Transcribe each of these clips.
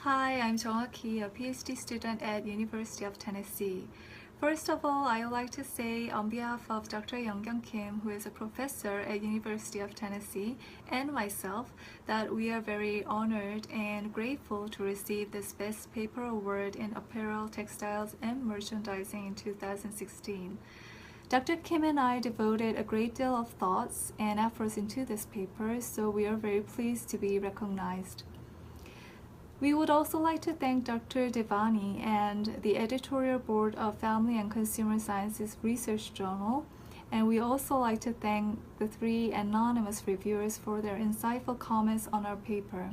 Hi, I'm Chung-Wha, a PhD student at University of Tennessee. First of all, I would like to say on behalf of Dr. Youn-Kyung, who is a professor at University of Tennessee, and myself, that we are very honored and grateful to receive this Best Paper Award in Apparel, Textiles, and Merchandising in 2016. Dr. Kim and I devoted a great deal of thoughts and efforts into this paper, so we are very pleased to be recognized. We would also like to thank Dr. Devani and the editorial board of Family and Consumer Sciences Research Journal, and we also like to thank the 3 anonymous reviewers for their insightful comments on our paper.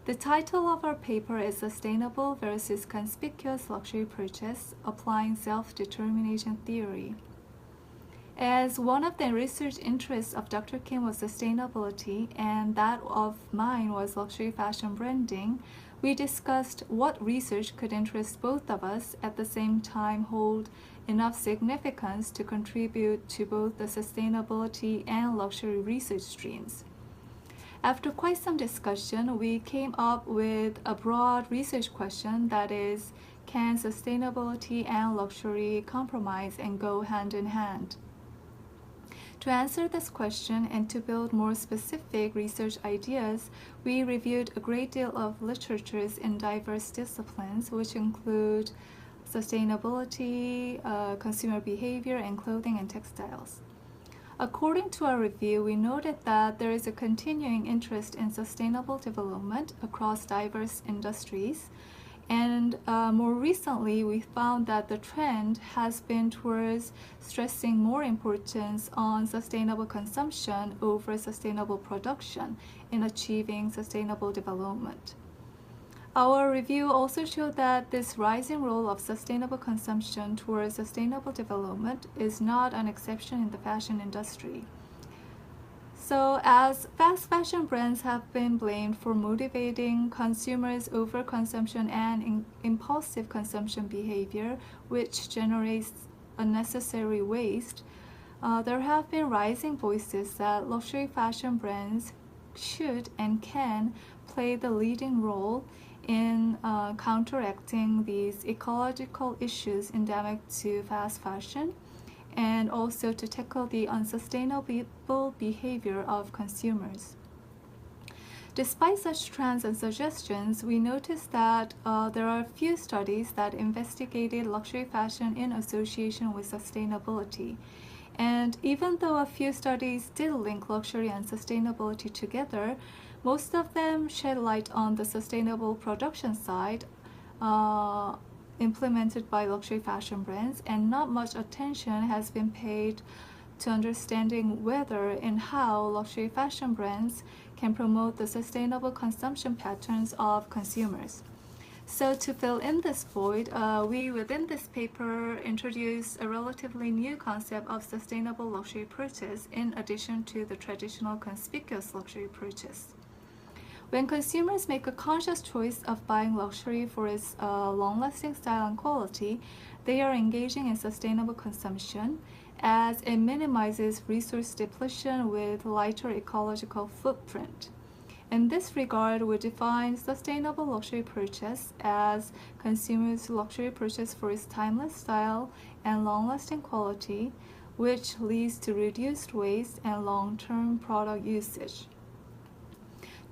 The title of our paper is Sustainable versus Conspicuous Luxury Purchase, Applying Self-Determination Theory. As one of the research interests of Dr. Kim was sustainability and that of mine was luxury fashion branding, we discussed what research could interest both of us at the same time hold enough significance to contribute to both the sustainability and luxury research streams. After quite some discussion, we came up with a broad research question that is, can sustainability and luxury compromise and go hand in hand? To answer this question and to build more specific research ideas, we reviewed a great deal of literatures in diverse disciplines, which include sustainability, consumer behavior, and clothing and textiles. According to our review, we noted that there is a continuing interest in sustainable development across diverse industries, and more recently, we found that the trend has been towards stressing more importance on sustainable consumption over sustainable production in achieving sustainable development. Our review also showed that this rising role of sustainable consumption towards sustainable development is not an exception in the fashion industry. So, as fast fashion brands have been blamed for motivating consumers' overconsumption and impulsive consumption behavior, which generates unnecessary waste, there have been rising voices that luxury fashion brands should and can play the leading role in counteracting these ecological issues endemic to fast fashion, and also to tackle the unsustainable behavior of consumers. Despite such trends and suggestions, we noticed that there are few studies that investigated luxury fashion in association with sustainability. And even though a few studies did link luxury and sustainability together, most of them shed light on the sustainable production side implemented by luxury fashion brands, and not much attention has been paid to understanding whether and how luxury fashion brands can promote the sustainable consumption patterns of consumers. So to fill in this void, we within this paper introduce a relatively new concept of sustainable luxury purchase in addition to the traditional conspicuous luxury purchase. When consumers make a conscious choice of buying luxury for its long-lasting style and quality, they are engaging in sustainable consumption, as it minimizes resource depletion with lighter ecological footprint. In this regard, we define sustainable luxury purchase as consumers' luxury purchase for its timeless style and long-lasting quality, which leads to reduced waste and long-term product usage.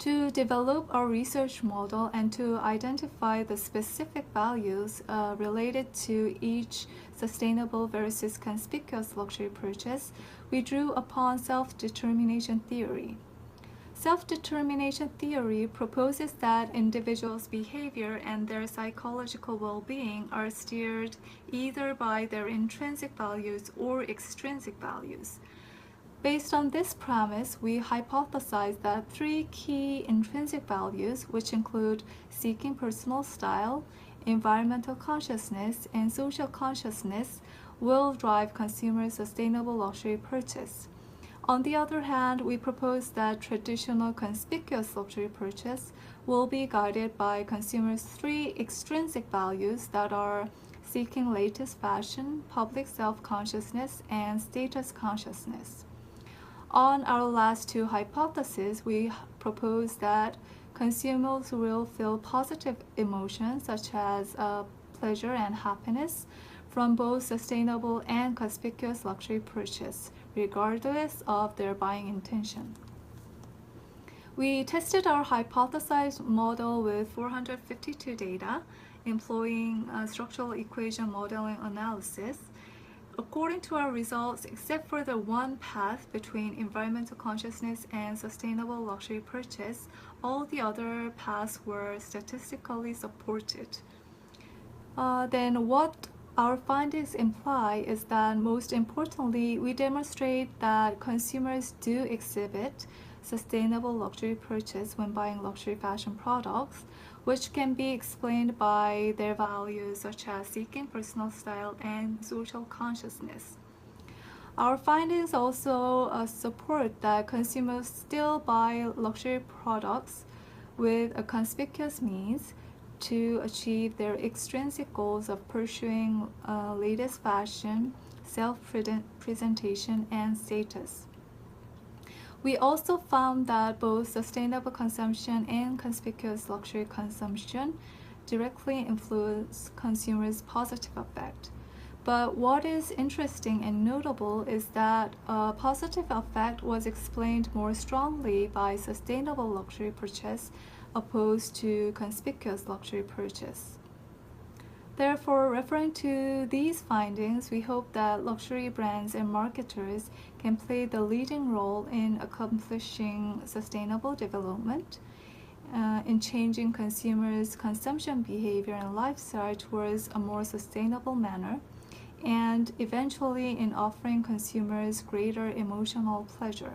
To develop our research model and to identify the specific values related to each sustainable versus conspicuous luxury purchase, we drew upon self-determination theory. Self-determination theory proposes that individuals' behavior and their psychological well-being are steered either by their intrinsic values or extrinsic values. Based on this premise, we hypothesize that 3 key intrinsic values, which include seeking personal style, environmental consciousness, and social consciousness, will drive consumers' sustainable luxury purchase. On the other hand, we propose that traditional conspicuous luxury purchase will be guided by consumers' 3 extrinsic values that are seeking latest fashion, public self-consciousness, and status consciousness. On our last 2 hypotheses, we propose that consumers will feel positive emotions such as pleasure and happiness from both sustainable and conspicuous luxury purchase, regardless of their buying intention. We tested our hypothesized model with 452 data, employing structural equation modeling analysis. According to our results, except for the one path between environmental consciousness and sustainable luxury purchase, all the other paths were statistically supported. Then what our findings imply is that, most importantly, we demonstrate that consumers do exhibit sustainable luxury purchase when buying luxury fashion products, which can be explained by their values such as seeking personal style and social consciousness. Our findings also support that consumers still buy luxury products with a conspicuous means to achieve their extrinsic goals of pursuing latest fashion, self-presentation, and status. We also found that both sustainable consumption and conspicuous luxury consumption directly influence consumers' positive effect. But what is interesting and notable is that a positive effect was explained more strongly by sustainable luxury purchase opposed to conspicuous luxury purchase. Therefore, referring to these findings, we hope that luxury brands and marketers can play the leading role in accomplishing sustainable development, in changing consumers' consumption behavior and lifestyle towards a more sustainable manner, and eventually in offering consumers greater emotional pleasure.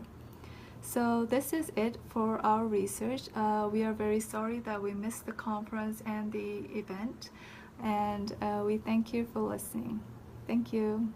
So this is it for our research. We are very sorry that we missed the conference and the event, and we thank you for listening. Thank you.